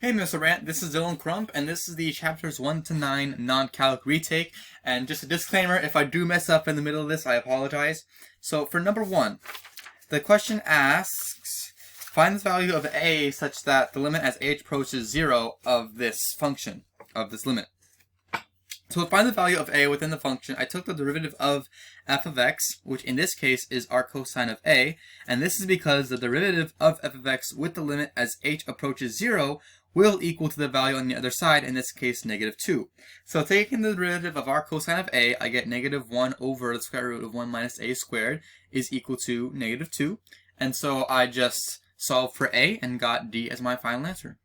Hey Mr. Rant, this is Dylan Crump, and this is the chapters 1 to 9 non-calc retake. And just a disclaimer, if I do mess up in the middle of this, I apologize. So for number 1, the question asks, find the value of a such that the limit as h approaches 0 of this function, of this limit. So to find the value of a within the function, I took the derivative of f of x, which in this case is arc cosine of a, and this is because the derivative of f of x with the limit as h approaches 0 will equal to the value on the other side, in this case negative 2. So taking the derivative of arc cosine of a, I get negative 1 over the square root of 1 minus a squared is equal to negative 2. And so I just solved for a and got d as my final answer.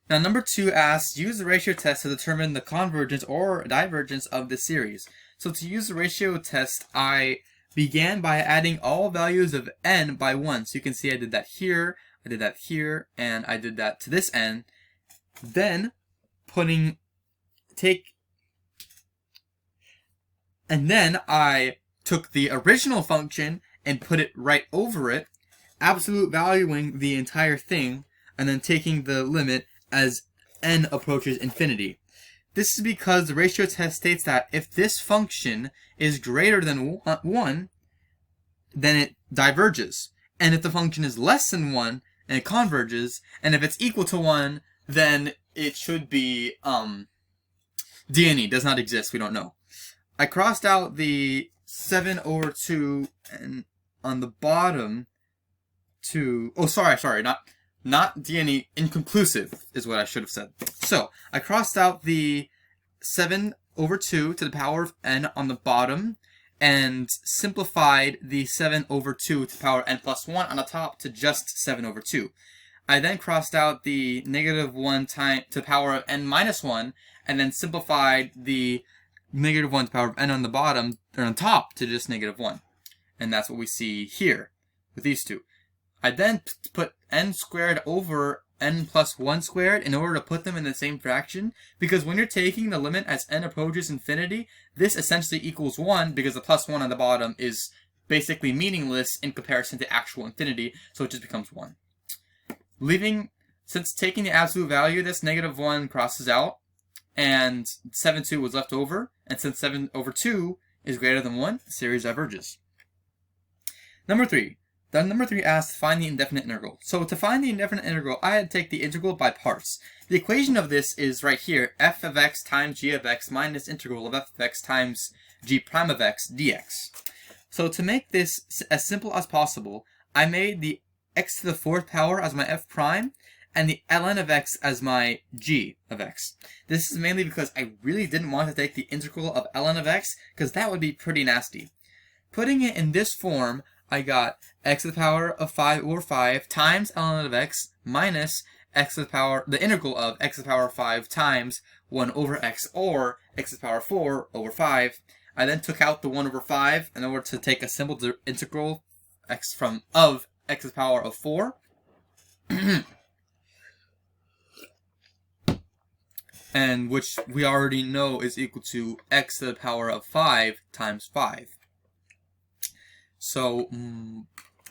Now number 2 asks, use the ratio test to determine the convergence or divergence of the series. So to use the ratio test, I began by adding all values of n by 1. So you can see I did that here, I did that here, and I did that to this n. Then I took the original function and put it right over it, absolute valuing the entire thing, and then taking the limit as n approaches infinity. This is because the ratio test states that if this function is greater than 1, then it diverges. And if the function is less than 1, and it converges, and if it's equal to 1, then it should be, d and e does not exist, we don't know. I crossed out the 7 over 2, and on the bottom, not d and e, inconclusive is what I should have said. So, I crossed out the 7 over 2 to the power of n on the bottom, and simplified the 7 over 2 to the power n plus 1 on the top to just 7 over 2. I then crossed out the negative 1 to the power of n minus 1, and then simplified the negative 1 to the power of n on the bottom, or on top, to just negative 1. And that's what we see here with these two. I then put n squared over n plus 1 squared in order to put them in the same fraction, because when you're taking the limit as n approaches infinity, this essentially equals 1 because the plus 1 on the bottom is basically meaningless in comparison to actual infinity, so it just becomes 1. Since taking the absolute value, this negative 1 crosses out, and 7/2 was left over, and since 7 over 2 is greater than 1, the series diverges. Number 3. Number 3 asks, find the indefinite integral. So to find the indefinite integral, I had to take the integral by parts. The equation of this is right here, f of x times g of x minus integral of f of x times g prime of x dx. So to make this as simple as possible, I made the x to the 4th power as my f prime, and the ln of x as my g of x. This is mainly because I really didn't want to take the integral of ln of x, because that would be pretty nasty. Putting it in this form, I got x to the power of 5 over 5 times ln of x minus x to the power, the integral of x to the power of 5 times 1 over x, or x to the power of 4 over 5. I then took out the 1 over 5 in order to take a simple integral of x to the power of 4. And which we already know is equal to x to the power of 5 times 5. So,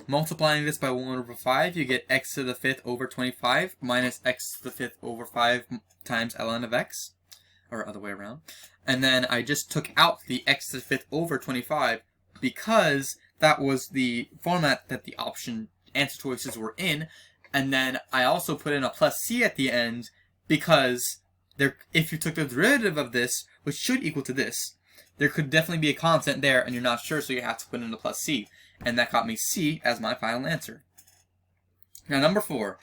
multiplying this by 1 over 5, you get x to the 5th over 25 minus x to the 5th over 5 times ln of x, or other way around. And then I just took out the x to the 5th over 25 because that was the format that the option answer choices were in. And then I also put in a plus c at the end because if you took the derivative of this, which should equal to this, there could definitely be a constant there, and you're not sure, so you have to put in a plus c. And that got me c as my final answer. Now, number 4.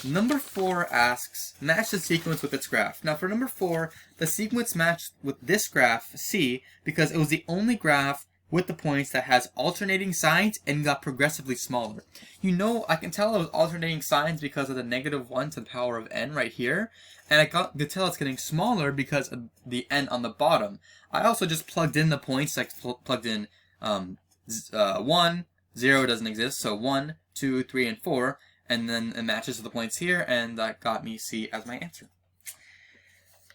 Number 4 asks, match the sequence with its graph. Now, for number 4, the sequence matched with this graph, c, because it was the only graph with the points that has alternating signs and got progressively smaller. You know, I can tell it was alternating signs because of the negative 1 to the power of n right here, and I could tell it's getting smaller because of the n on the bottom. I also just plugged in the points, like plugged in 1, 0 doesn't exist, so 1, 2, 3, and 4, and then it matches with the points here, and that got me C as my answer.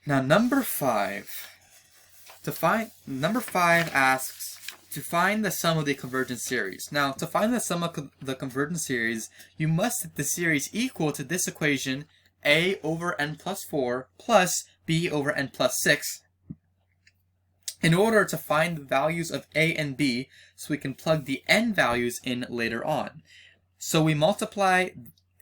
Now number 5. Number 5 asks, to find the sum of the convergence series. Now, to find the sum of the convergence series, you must set the series equal to this equation, a over n plus 4 plus b over n plus 6, in order to find the values of a and b, so we can plug the n values in later on. So we multiply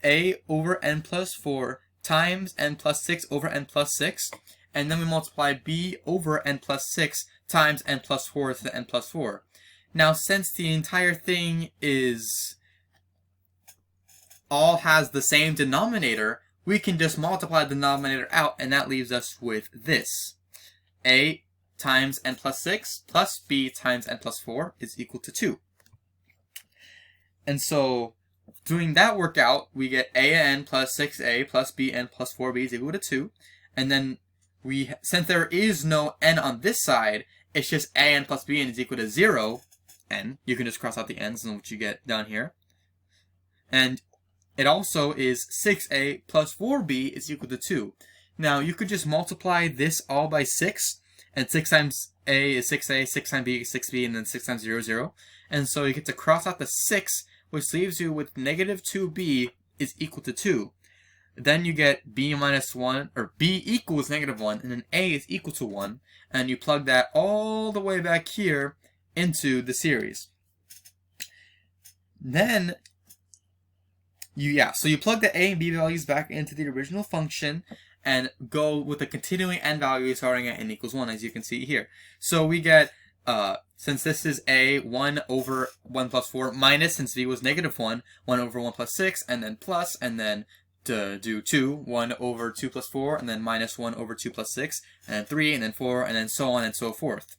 a over n plus 4 times n plus 6 over n plus 6, and then we multiply b over n plus 6 times n plus 4 to the n plus 4. Now, since the entire thing all has the same denominator, we can just multiply the denominator out, and that leaves us with this. A times n plus 6 plus b times n plus 4 is equal to 2. And so, doing that workout, we get an plus 6a plus bn plus 4b is equal to 2. And then, since there is no n on this side, it's just an plus bn is equal to 0, n. You can just cross out the n's and what you get down here. And it also is 6a plus 4b is equal to 2. Now, you could just multiply this all by 6, and 6 times a is 6a, 6 times b is 6b, and then 6 times 0 is 0. And so you get to cross out the 6, which leaves you with negative 2b is equal to 2. Then you get b minus 1, or b equals negative 1, and then a is equal to 1. And you plug that all the way back here into the series. Then, so you plug the a and b values back into the original function, and go with the continuing n value starting at n equals 1, as you can see here. So we get, since this is a, 1 over 1 plus 4, minus, since v was negative 1, 1 over 1 plus 6, and then plus, and then to do 2, 1 over 2 plus 4, and then minus 1 over 2 plus 6, and then 3, and then 4, and then so on and so forth.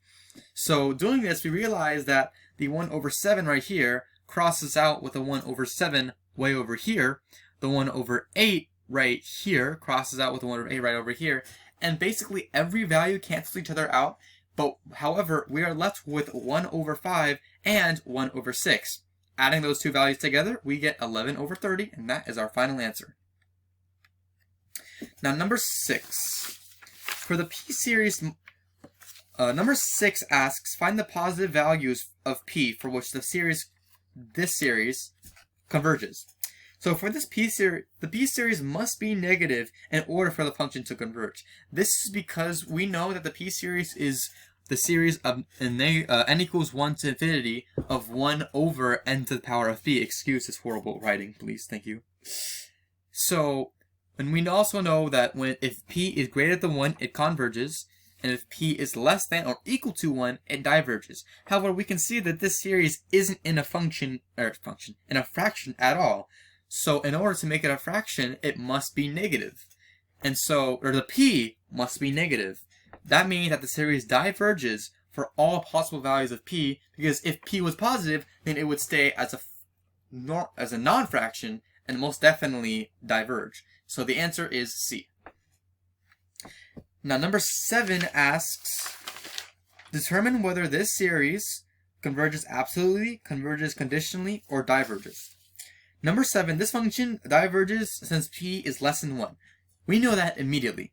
So doing this, we realize that the 1 over 7 right here crosses out with the 1 over 7 way over here. The 1 over 8 right here crosses out with the 1 over 8 right over here, and basically every value cancels each other out, but however, we are left with 1 over 5 and 1 over 6. Adding those two values together, we get 11 over 30, and that is our final answer. Now, number 6. For the p-series, number 6 asks, find the positive values of p for which this series converges. So for this p-series, the p-series must be negative in order for the function to converge. This is because we know that the p-series is the series of n equals 1 to infinity of 1 over n to the power of b. Excuse this horrible writing, please. Thank you. So, and we also know that if p is greater than 1, it converges, and if p is less than or equal to 1, it diverges. However, we can see that this series isn't in a fraction at all. So in order to make it a fraction, it must be negative. And so, or the p must be negative. That means that the series diverges for all possible values of p, because if p was positive, then it would stay as a non-fraction and most definitely diverge. So the answer is C. Now number 7 asks, determine whether this series converges absolutely, converges conditionally, or diverges. Number 7, this function diverges since p is less than 1. We know that immediately.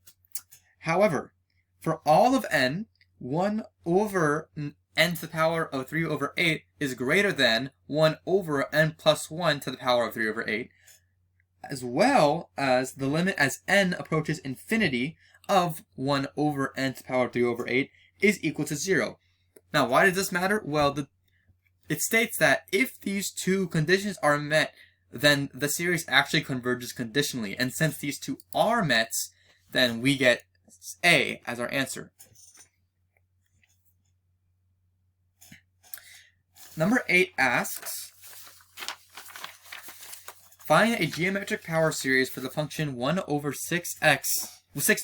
However, for all of n, 1 over n to the power of 3 over 8 is greater than 1 over n plus 1 to the power of 3 over 8, as well as the limit as n approaches infinity of 1 over n to the power of 3 over 8 is equal to 0. Now, why does this matter? Well, it states that if these two conditions are met, then the series actually converges conditionally. And since these two are met, then we get A as our answer. Number 8 asks, find a geometric power series for the function 1 over 6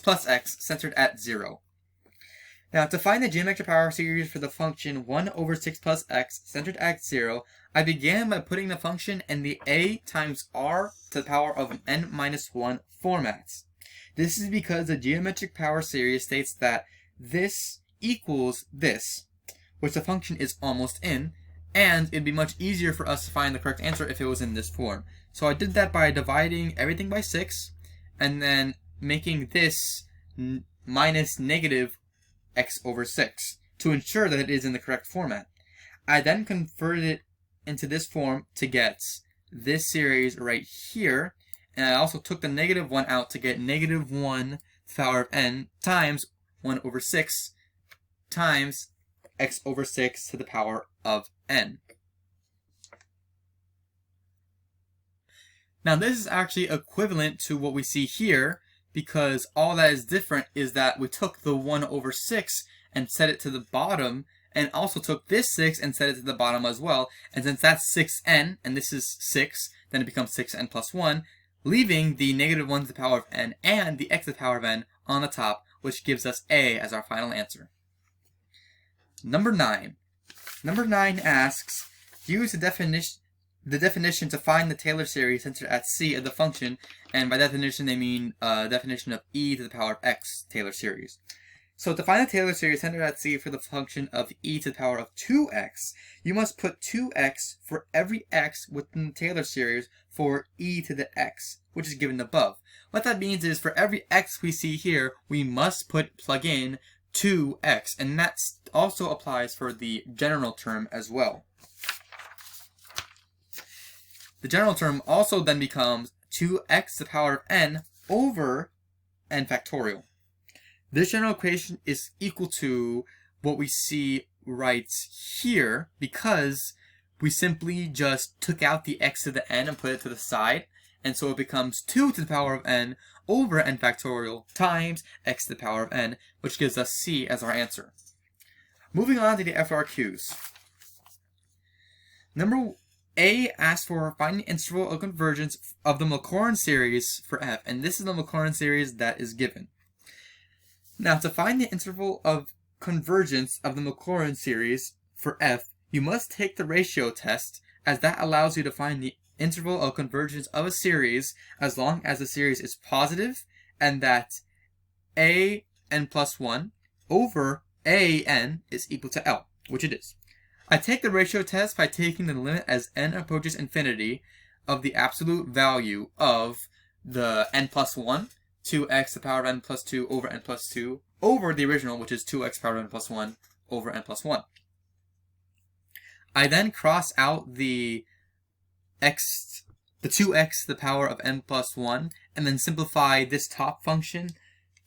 plus x centered at 0. Now, to find the geometric power series for the function 1 over 6 plus x centered at 0, I began by putting the function in the a times r to the power of n minus 1 formats. This is because the geometric power series states that this equals this, which the function is almost in, and it'd be much easier for us to find the correct answer if it was in this form. So I did that by dividing everything by 6, and then making this minus negative x over 6 to ensure that it is in the correct format. I then converted it into this form to get this series right here, and I also took the negative 1 out to get negative 1 to the power of n times 1 over 6 times x over 6 to the power of n. Now this is actually equivalent to what we see here, because all that is different is that we took the 1 over 6 and set it to the bottom, and also took this 6 and set it to the bottom as well. And since that's 6n, and this is 6, then it becomes 6n plus 1, leaving the negative 1 to the power of n and the x to the power of n on the top, which gives us A as our final answer. Number 9. Number 9 asks, use the definition to find the Taylor series centered at C of the function, and by definition they mean definition of e to the power of x Taylor series. So to find the Taylor series centered at C for the function of e to the power of 2x, you must put 2x for every x within the Taylor series for e to the x, which is given above. What that means is for every x we see here, we must plug in 2x, and that also applies for the general term as well. The general term also then becomes 2x to the power of n over n factorial. This general equation is equal to what we see right here, because we simply just took out the x to the n and put it to the side, and so it becomes 2 to the power of n over n factorial times x to the power of n, which gives us C as our answer. Moving on to the FRQs. Number A asks for find the interval of convergence of the Maclaurin series for f, and this is the Maclaurin series that is given. Now, to find the interval of convergence of the Maclaurin series for f, you must take the ratio test, as that allows you to find the interval of convergence of a series as long as the series is positive and that a n plus 1 over a n is equal to L, which it is. I take the ratio test by taking the limit as n approaches infinity of the absolute value of the n plus 1, 2x to the power of n plus 2 over n plus 2, over the original, which is 2x to the power of n plus 1 over n plus 1. I then cross out the 2x to the power of n plus 1, and then simplify this top function,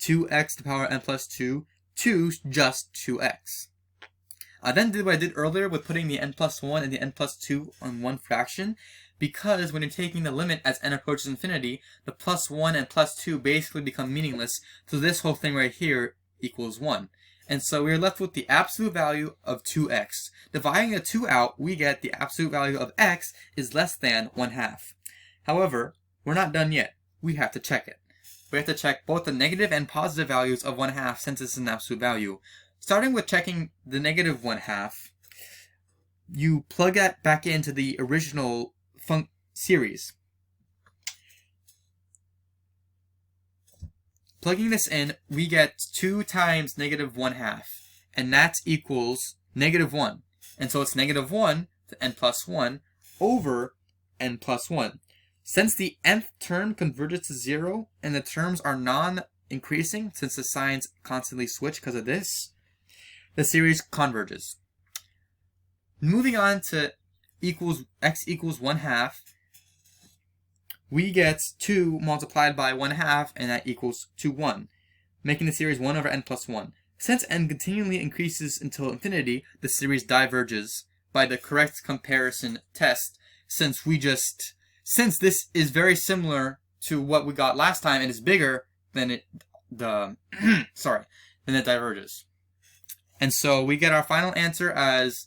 2x to the power of n plus 2, to just 2x. I then did what I did earlier with putting the n plus 1 and the n plus 2 on one fraction, because when you're taking the limit as n approaches infinity, the plus 1 and plus 2 basically become meaningless, so this whole thing right here equals 1. And so we're left with the absolute value of 2x. Dividing the 2 out, we get the absolute value of x is less than 1/2. However, we're not done yet. We have to check it. We have to check both the negative and positive values of 1/2 since this is an absolute value. Starting with checking the negative 1/2, you plug that back into the original series. Plugging this in, we get 2 times negative 1/2, and that equals negative 1. And so it's negative 1 to n plus 1 over n plus 1. Since the nth term converges to 0, and the terms are non-increasing, since the signs constantly switch because of this, the series converges. Moving on to x equals 1/2, we get 2 multiplied by 1/2, and that equals 1, making the series 1 over n plus 1. Since n continually increases until infinity, the series diverges by the correct comparison test, since this is very similar to what we got last time and is bigger than then it diverges. And so we get our final answer as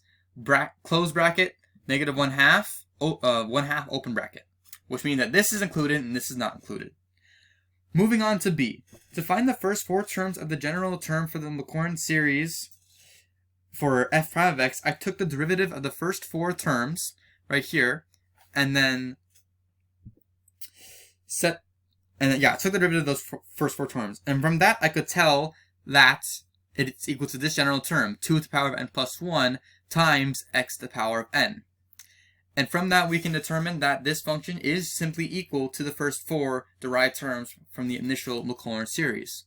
close bracket, negative 1/2, 1/2 open bracket, which means that this is included and this is not included. Moving on to B. To find the first 4 terms of the general term for the Maclaurin series for f prime of x, I took the derivative of the first 4 terms right here, and then I took the derivative of those first 4 terms. And from that, I could tell that it's equal to this general term, 2 to the power of n plus 1 times x to the power of n. And from that, we can determine that this function is simply equal to the first 4 derived terms from the initial Maclaurin series.